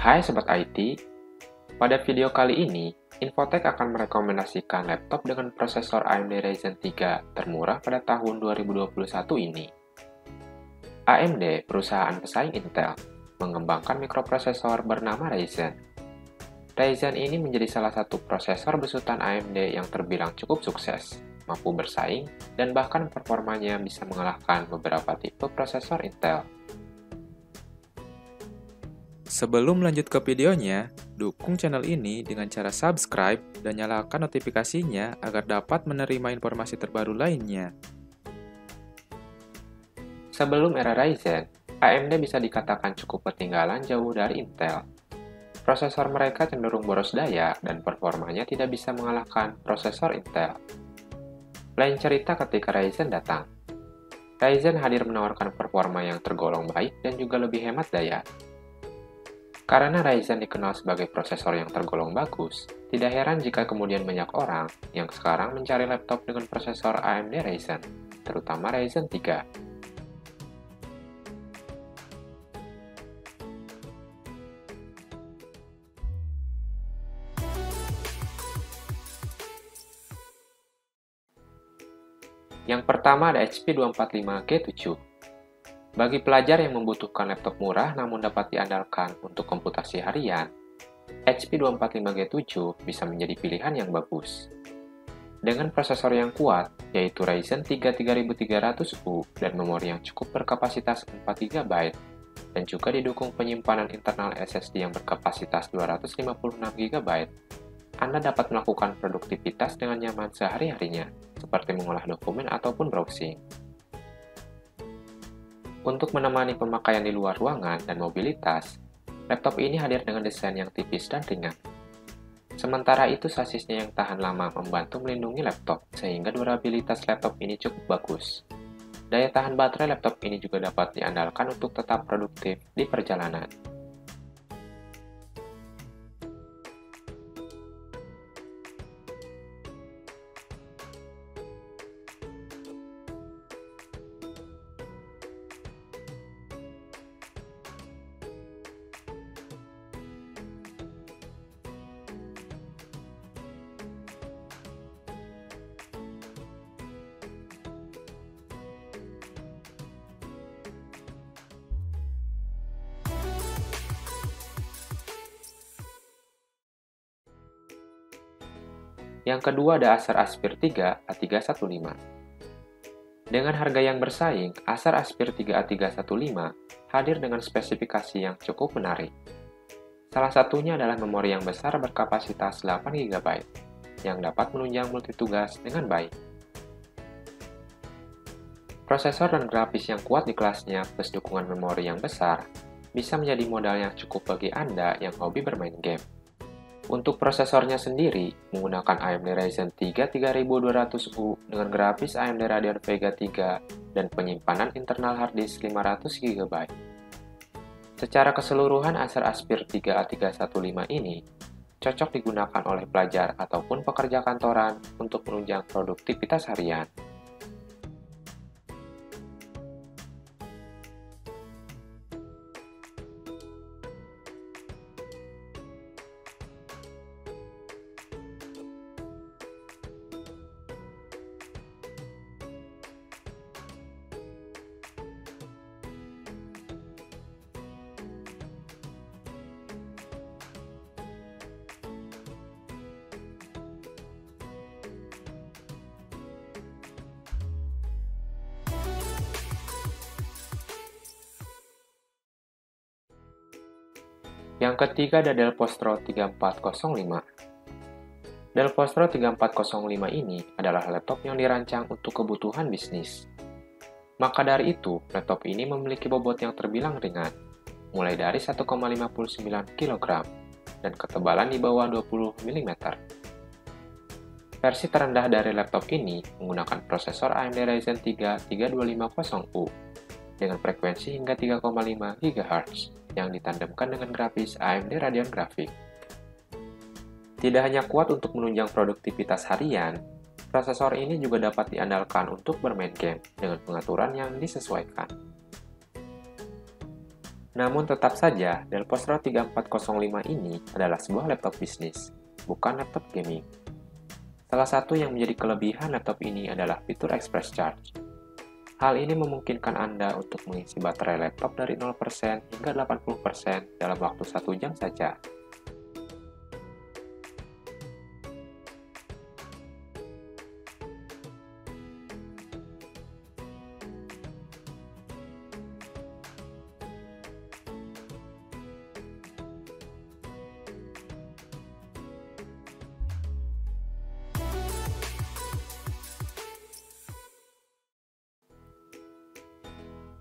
Hai Sobat IT, pada video kali ini, Infotech akan merekomendasikan laptop dengan prosesor AMD Ryzen 3 termurah pada tahun 2021 ini. AMD, perusahaan pesaing Intel, mengembangkan mikroprosesor bernama Ryzen. Ryzen ini menjadi salah satu prosesor besutan AMD yang terbilang cukup sukses, mampu bersaing, dan bahkan performanya bisa mengalahkan beberapa tipe prosesor Intel. Sebelum lanjut ke videonya, dukung channel ini dengan cara subscribe dan nyalakan notifikasinya agar dapat menerima informasi terbaru lainnya. Sebelum era Ryzen, AMD bisa dikatakan cukup ketinggalan jauh dari Intel. Prosesor mereka cenderung boros daya dan performanya tidak bisa mengalahkan prosesor Intel. Lain cerita ketika Ryzen datang. Ryzen hadir menawarkan performa yang tergolong baik dan juga lebih hemat daya. Karena Ryzen dikenal sebagai prosesor yang tergolong bagus, tidak heran jika kemudian banyak orang yang sekarang mencari laptop dengan prosesor AMD Ryzen, terutama Ryzen 3. Yang pertama ada HP 245G7. Bagi pelajar yang membutuhkan laptop murah namun dapat diandalkan untuk komputasi harian, HP 245G7 bisa menjadi pilihan yang bagus. Dengan prosesor yang kuat, yaitu Ryzen 3 3300U dan memori yang cukup berkapasitas 4GB, dan juga didukung penyimpanan internal SSD yang berkapasitas 256GB, Anda dapat melakukan produktivitas dengan nyaman sehari-harinya, seperti mengolah dokumen ataupun browsing. Untuk menemani pemakaian di luar ruangan dan mobilitas, laptop ini hadir dengan desain yang tipis dan ringan. Sementara itu, sasisnya yang tahan lama membantu melindungi laptop, sehingga durabilitas laptop ini cukup bagus. Daya tahan baterai laptop ini juga dapat diandalkan untuk tetap produktif di perjalanan. Yang kedua ada Acer Aspire 3 A315. Dengan harga yang bersaing, Acer Aspire 3 A315 hadir dengan spesifikasi yang cukup menarik. Salah satunya adalah memori yang besar berkapasitas 8GB, yang dapat menunjang multitugas dengan baik. Prosesor dan grafis yang kuat di kelasnya plus dukungan memori yang besar bisa menjadi modal yang cukup bagi Anda yang hobi bermain game. Untuk prosesornya sendiri, menggunakan AMD Ryzen 3 3200U dengan grafis AMD Radeon Vega 3 dan penyimpanan internal hard disk 500GB. Secara keseluruhan, Acer Aspire 3 A315 ini cocok digunakan oleh pelajar ataupun pekerja kantoran untuk menunjang produktivitas harian. Yang ketiga ada Dell Postro 3405. Dell Postro 3405 ini adalah laptop yang dirancang untuk kebutuhan bisnis. Maka dari itu, laptop ini memiliki bobot yang terbilang ringan, mulai dari 1,59 kg dan ketebalan di bawah 20 mm. Versi terendah dari laptop ini menggunakan prosesor AMD Ryzen 3 3250U dengan frekuensi hingga 3,5 GHz yang ditandemkan dengan grafis AMD Radeon Graphics. Tidak hanya kuat untuk menunjang produktivitas harian, prosesor ini juga dapat diandalkan untuk bermain game dengan pengaturan yang disesuaikan. Namun tetap saja, Dell Postro 3405 ini adalah sebuah laptop bisnis, bukan laptop gaming. Salah satu yang menjadi kelebihan laptop ini adalah fitur Express Charge. Hal ini memungkinkan Anda untuk mengisi baterai laptop dari 0% hingga 80% dalam waktu 1 jam saja.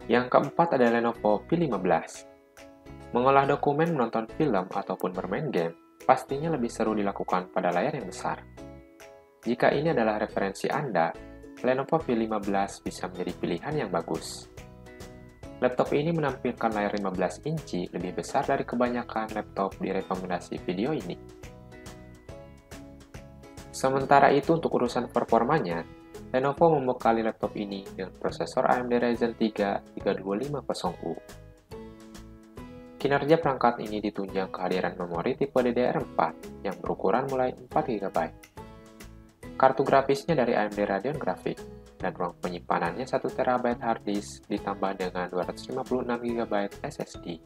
Yang keempat adalah Lenovo P15. Mengolah dokumen, menonton film, ataupun bermain game, pastinya lebih seru dilakukan pada layar yang besar. Jika ini adalah referensi Anda, Lenovo P15 bisa menjadi pilihan yang bagus. Laptop ini menampilkan layar 15 inci lebih besar dari kebanyakan laptop di rekomendasi video ini. Sementara itu untuk urusan performanya, Lenovo membekali laptop ini dengan prosesor AMD Ryzen 3 3550U. Kinerja perangkat ini ditunjang kehadiran memori tipe DDR4 yang berukuran mulai 4 GB. Kartu grafisnya dari AMD Radeon Graphics dan ruang penyimpanannya 1 TB hard disk ditambah dengan 256 GB SSD.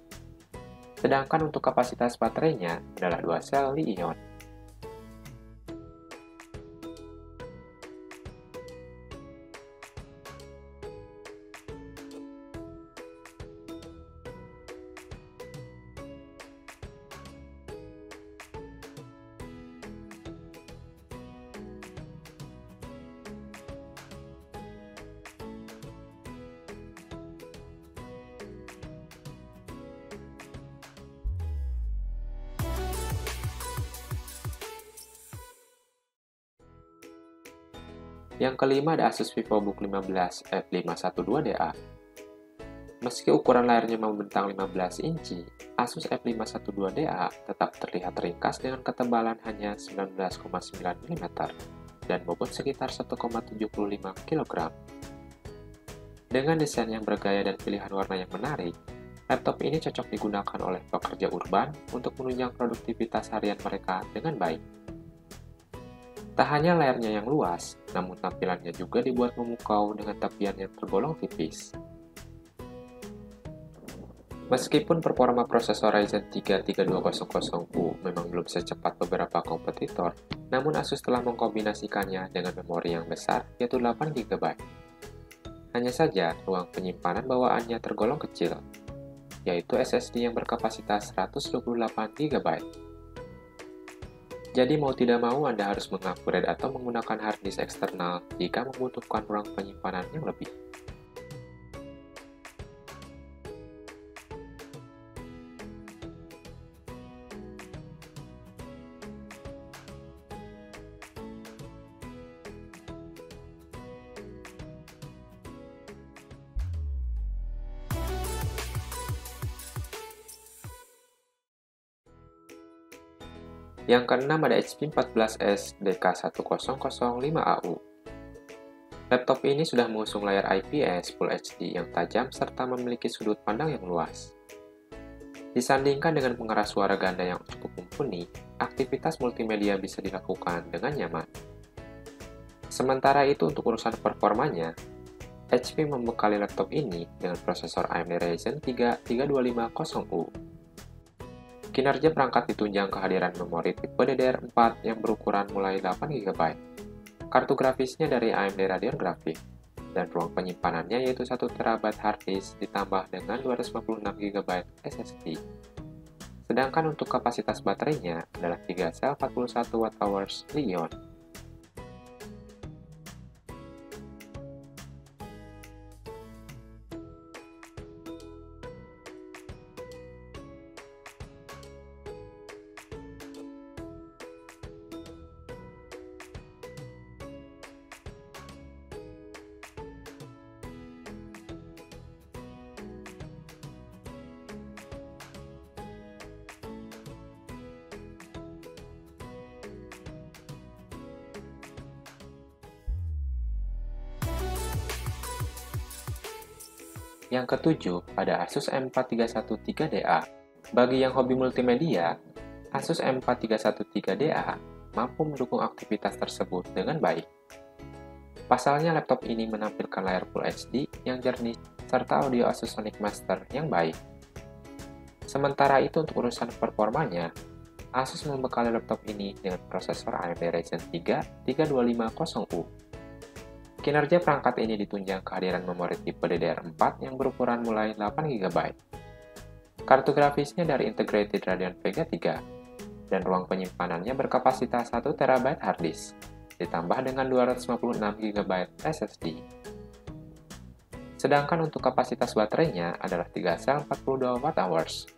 Sedangkan untuk kapasitas baterainya adalah 2 sel Li-ion. Yang kelima ada Asus VivoBook 15 F512DA. Meski ukuran layarnya membentang 15 inci, Asus F512DA tetap terlihat ringkas dengan ketebalan hanya 19,9 mm dan bobot sekitar 1,75 kg. Dengan desain yang bergaya dan pilihan warna yang menarik, laptop ini cocok digunakan oleh pekerja urban untuk menunjang produktivitas harian mereka dengan baik. Tak hanya layarnya yang luas, namun tampilannya juga dibuat memukau dengan tepian yang tergolong tipis. Meskipun performa prosesor Ryzen 3 3200U memang belum secepat beberapa kompetitor, namun Asus telah mengkombinasikannya dengan memori yang besar, yaitu 8 GB. Hanya saja, ruang penyimpanan bawaannya tergolong kecil, yaitu SSD yang berkapasitas 128 GB. Jadi mau tidak mau Anda harus mengupgrade atau menggunakan hard disk eksternal jika membutuhkan ruang penyimpanan yang lebih. Yang keenam ada HP 14S DK1005AU. Laptop ini sudah mengusung layar IPS Full HD yang tajam serta memiliki sudut pandang yang luas. Disandingkan dengan pengeras suara ganda yang cukup mumpuni, aktivitas multimedia bisa dilakukan dengan nyaman. Sementara itu untuk urusan performanya, HP membekali laptop ini dengan prosesor AMD Ryzen 3 3550U. Kinerja perangkat ditunjang kehadiran memori tipe DDR4 yang berukuran mulai 8 GB. Kartu grafisnya dari AMD Radeon Graphics, dan ruang penyimpanannya yaitu 1 TB hard disk ditambah dengan 256 GB SSD. Sedangkan untuk kapasitas baterainya adalah 3 sel 41 Wh Li-ion. Yang ketujuh, ada Asus M4313DA. Bagi yang hobi multimedia, Asus M4313DA mampu mendukung aktivitas tersebut dengan baik. Pasalnya, laptop ini menampilkan layar Full HD yang jernih serta audio Asus Sonic Master yang baik. Sementara itu, untuk urusan performanya, Asus membekali laptop ini dengan prosesor AMD Ryzen 3 3250U. Kinerja perangkat ini ditunjang kehadiran memori tipe DDR4 yang berukuran mulai 8GB. Kartu grafisnya dari Integrated Radeon Vega 3, dan ruang penyimpanannya berkapasitas 1TB harddisk, ditambah dengan 256GB SSD. Sedangkan untuk kapasitas baterainya adalah 3 sel 42 Wh.